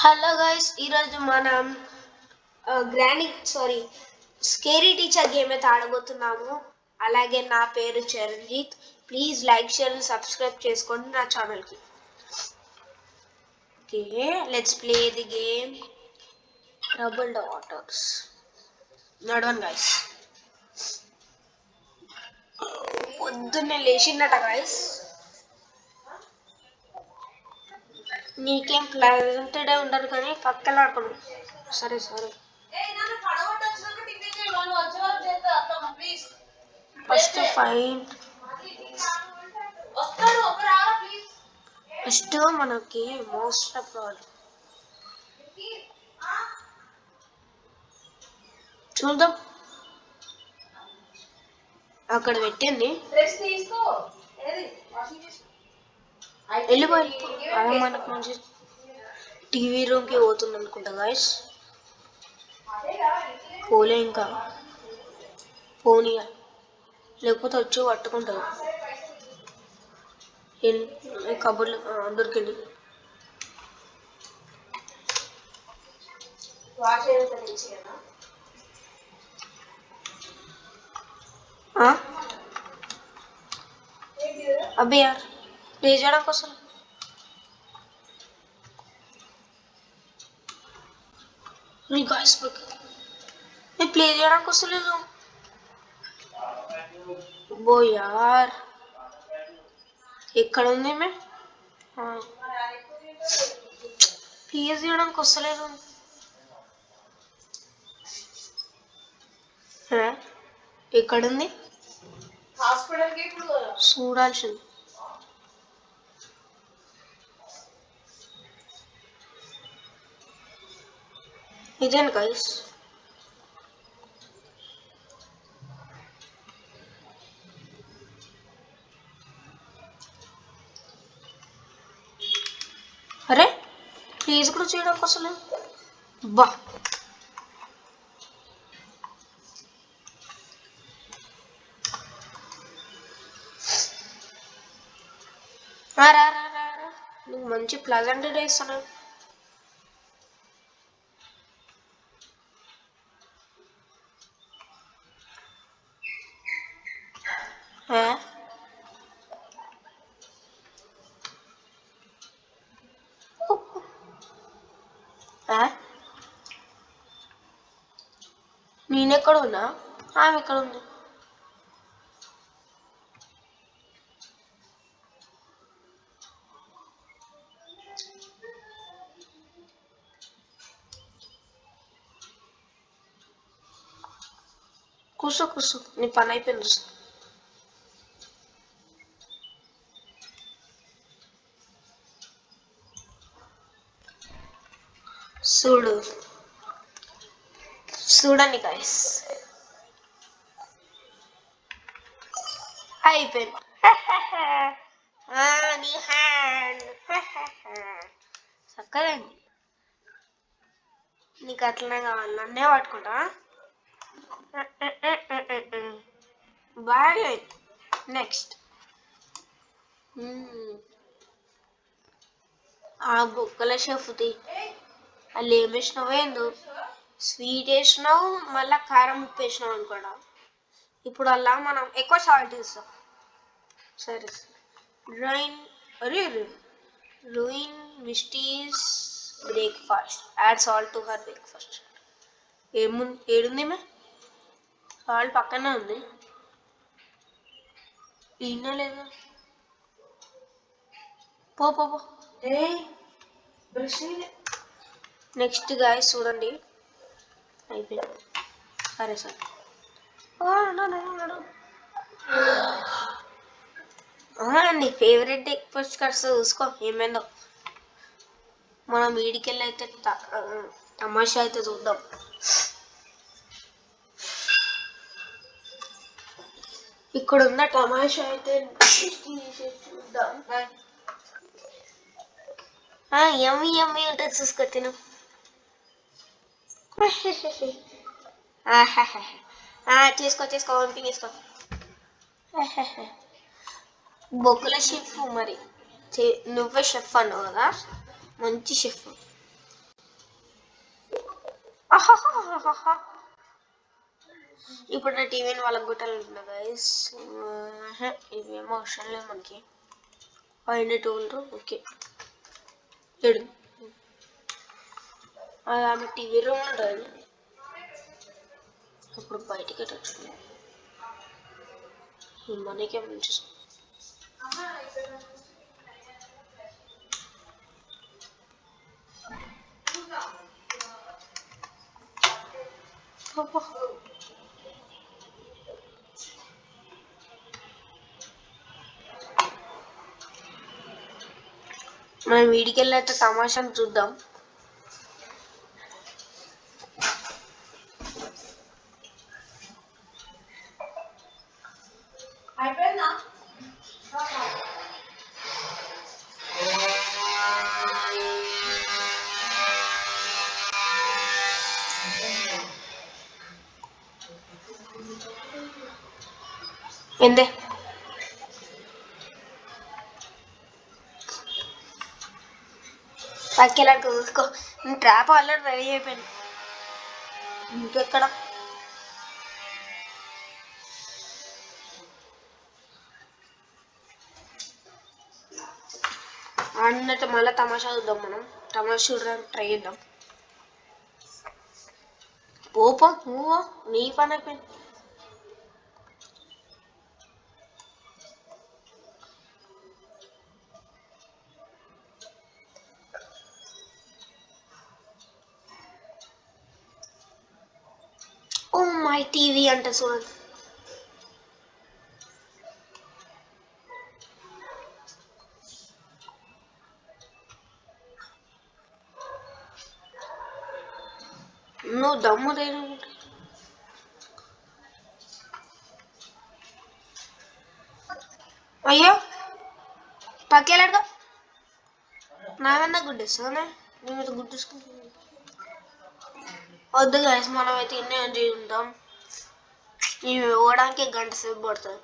Hello guys, ఈరోజు మనం scary teacher game అయితే ఆడబోతున్నాము. అలాగే నా పేరు Charanjit. Please like, share, subscribe చేసుకోండి నా ఛానల్కి. Okay, let's play the game. Trouble the waters. నడవండి గైస్. పొద్దున్నే లేచిందట గైస్. నీకేం ప్లెజెంటెడ్ ఉండదు కానీ పక్కన ఆడుకోండి. సరే ఫస్ట్ మనకి మోస్ట్ ప్రాబ్లం చూద్దాం. అక్కడ పెట్టింది వెళ్ళిపోయి అలా మనకు నుంచి టీవీ రూమ్కి పోతుంది అనుకుంటా గాయస్. పోలే ఇంకా పోనీగా, లేకపోతే వచ్చి పట్టుకుంటుంది. కబుర్లు దొరికింది. అబ్బే యార్, ప్లే చేయడానికి వస్తుంది. ప్లే చేయడానికి వస్తలేదు. బో యార్, ఎక్కడ ఉంది ప్లే చేయడానికి వస్తలేదు. ఎక్కడుంది చూడాల్సింది. ఇదేంటి గైస్? అరే ప్లీజ్ కూడా చేయడానికి అసలు బా. నువ్వు మంచి ప్లజెంట్ డే ఇస్తున్నావు. నేనెక్కడ ఉన్నా? ఆమె ఎక్కడ ఉంది? కూర్చో, నీ పని అయిపోయింది. చూడండి గైస్, అయిపోయింది. నీ హ్యాండ్ చక్కదండి. నీకు అట్లనే కావాలి, నన్నే పట్టుకుంటా. బాగా నెక్స్ట్ ఆ బొక్కల షెఫ్ది వాళ్ళు ఏం వేసినావు? ఏందో స్వీట్ వేసినావు, మళ్ళీ కారం ఉప్పు వేసినావు అనుకోండి. ఇప్పుడు అలా మనం ఎక్కువ సాల్ట్ వేస్తాం. సరే ruin Misty's breakfast, add salt to her breakfast. ఏడుంది సాల్ట్? పక్కనే ఉంది. ఈయన లేదా? పో. నెక్స్ట్ గాయస్ చూడండి, అయిపోయింది. సరే నీ ఫేవరెట్ బ్రేక్ఫాస్ట్ కర్స్ చూసుకో ఏమైందో. మనం వీడికెళ్ళి అయితే తమాషా అయితే చూద్దాం. ఇక్కడ ఉన్న తమాషా అయితే చూద్దాం. యమ్మీ ఉంటుంది, చూసుకో తిను. తీసుకో వంపి తీసుకో. బొక్కుల షెఫ్ మరి, నువ్వే షెఫ్ అన్నావు కదా, మంచి షెఫ్. ఆహాహాహాహా. ఇప్పుడు నా టీవీని వాళ్ళకి కొట్టాలంటున్నా గైస్. ఇవేమో అవసరం లేదు మనకి. పైన టూల్ ఓకే ఏడు ఆమె టీవీ రూమ్ ఉంటుంది. అప్పుడు బయటికి వచ్చింది మనకే మంచి మనం వీడికి వెళ్ళైతే తమాషాను చూద్దాం. ఏందే పక్కేలాంటి చూసుకో. నేను ట్రాప్ ఆల్రెడీ రెడీ అయిపోయాను. ఇంకెక్కడ ఆడినట్టు మళ్ళీ తమాషా చూద్దాం. మనం తమాషా చూడడానికి ట్రై చేద్దాం. పోపో నువ్వు నీ పని అయిపోయింది. ఓ మై టీవీ అంటే చూడండి. నువ్వు దమ్ము దేని అయ్యో పక్కేలాడుగా నావన్నా గుడ్డిస్తానే. మేమైతే గుడ్డిసుకుంటాం. వద్దు గైస్, మనం అయితే ఇన్నే ఎంజాయ్ ఉంటాం. ఇవి ఇవ్వడానికి గంట సేపు పడుతుంది.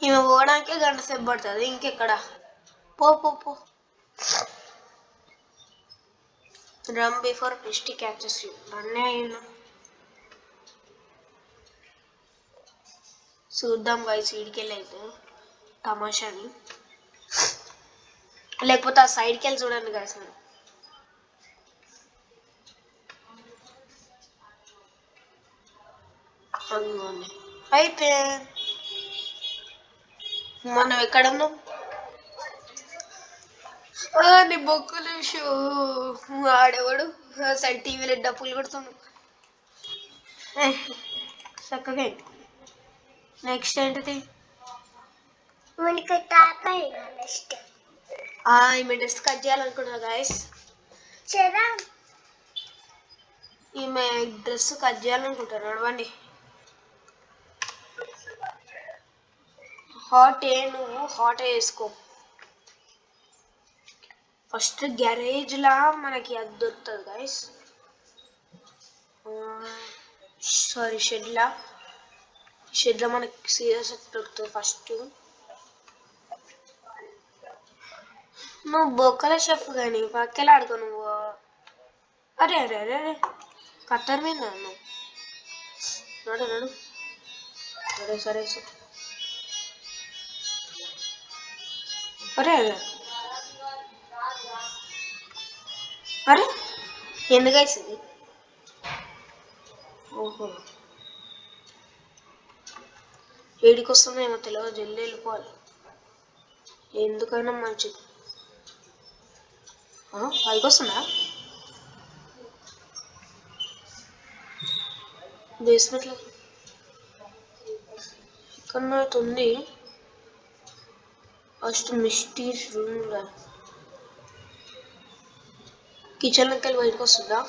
ఇవి పోవడానికి గంట సేపు పడుతుంది. ఇంకెక్కడ పో పో పో. Run before Misty catches you. అన్నీ అయినా చూద్దాం గైస్ సైడ్కి వెళ్ళి అయితే తమాషాని. లేకపోతే ఆ సైడ్కి వెళ్ళి చూడండి గైస్. నేను అందులోనే అయితే మనం ఎక్కడున్నాం? నీ బొక్కులు షో ఆడేవాడు సైడ్ టీవీలో డప్పులు కొడుతున్నాడు. చక్కగా నెక్స్ట్ ఏంటిది? ఈమె డ్రెస్ కట్ చేయాలనుకున్నా గాయస్. ఈమె డ్రెస్ కట్ చేయాలనుకుంటారు. నడవండి. హాట్ నువ్వు హాట్ వేసుకో. ఫస్ట్ గ్యారేజ్ లా మనకి అది దొరుకుతుంది గాయస్. సారీ షెడ్లో మనకి సీరియస్ దొరుకుతుంది ఫస్ట్. నువ్వు బొక్కల షెఫ్ కానీ పక్కలా ఆడుకో నువ్వు. అరే అరే అరే అరే కత్తర్ మీద నువ్వు నడు నడు. సరే సరే సరే. అరే అరే అరే ఎందుకు వేసింది? ఓహో ఏడికి వస్తుందో ఏమో తెలియదు. జల్దీ వెళ్ళిపోవాలి. ఎందుకైనా మంచిది. పైకి వస్తుందా? బేస్మెంట్లో ఇక్కడ ఉంది. ఫస్ట్ మిస్టీస్ రూమ్ కిచెన్లోకి వెళ్ళి బయటకు వస్తుందా?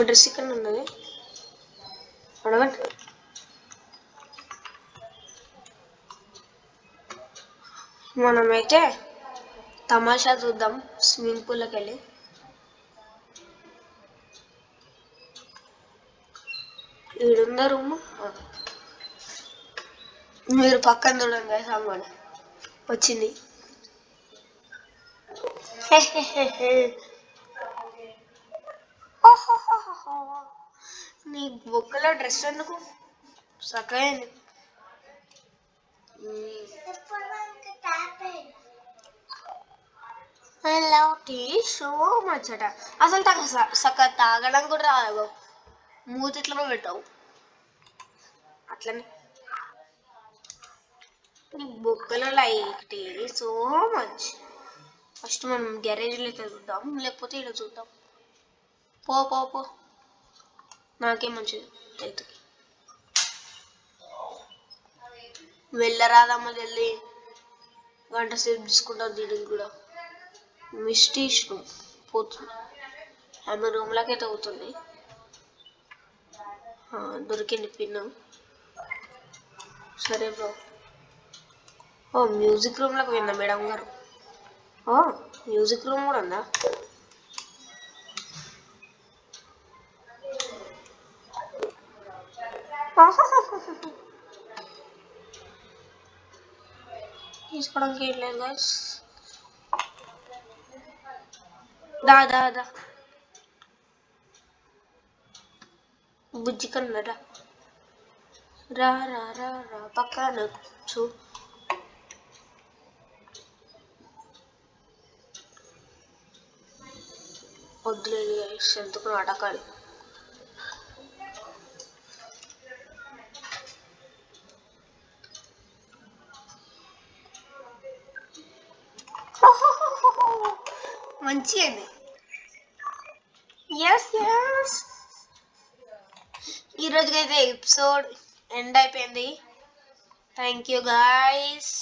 డ్రెస్ ఇక్కడ ఉన్నది. అడగండి. మనమైతే తమాషా చూద్దాం స్విమ్మింగ్ పూల్కి వెళ్ళి. ఈడుందా రూమ్. మీరు పక్కన చూడండి సాంగ్ వచ్చింది. నీ బొక్కలో డ్రెస్ ఎందుకు సకైంది. I love tea so much అట. అసలు సక్క తాగడం కూడా రాదు. మూతిట్లో పెట్టావు అట్లనే. నీ బొక్కలో like tea so much. First మనం గ్యారేజ్లో అయితే చూద్దాం, లేకపోతే ఇలా చూద్దాం. పో పో పో, నాకే మంచిది హెల్త్కి. వెళ్ళరాదమ్మ వెళ్ళి గంట సేపు తీసుకుంటాం దీనికి కూడా. మిస్టీ రూమ్ పోతుంది, ఆమె రూమ్లోకి అయితే అవుతుంది. దొరికింది పిన్. సరే బ్రో. మ్యూజిక్ రూమ్లోకి పోయిందా మేడం గారు? మ్యూజిక్ రూమ్ కూడా ఉందా? తీసుకోవడానికి ఏం లేదు గాయస్. దా దా దా బుజ్జి కన్నరా, రా రా రా రా పక్కన కూర్చో. వద్దులేదు గాయస్, ఎందుకు నాటకాలు. మంచిగా. ఎస్ ఎస్, ఈరోజుకైతే ఎపిసోడ్ ఎండ్ అయిపోయింది. Thank you guys.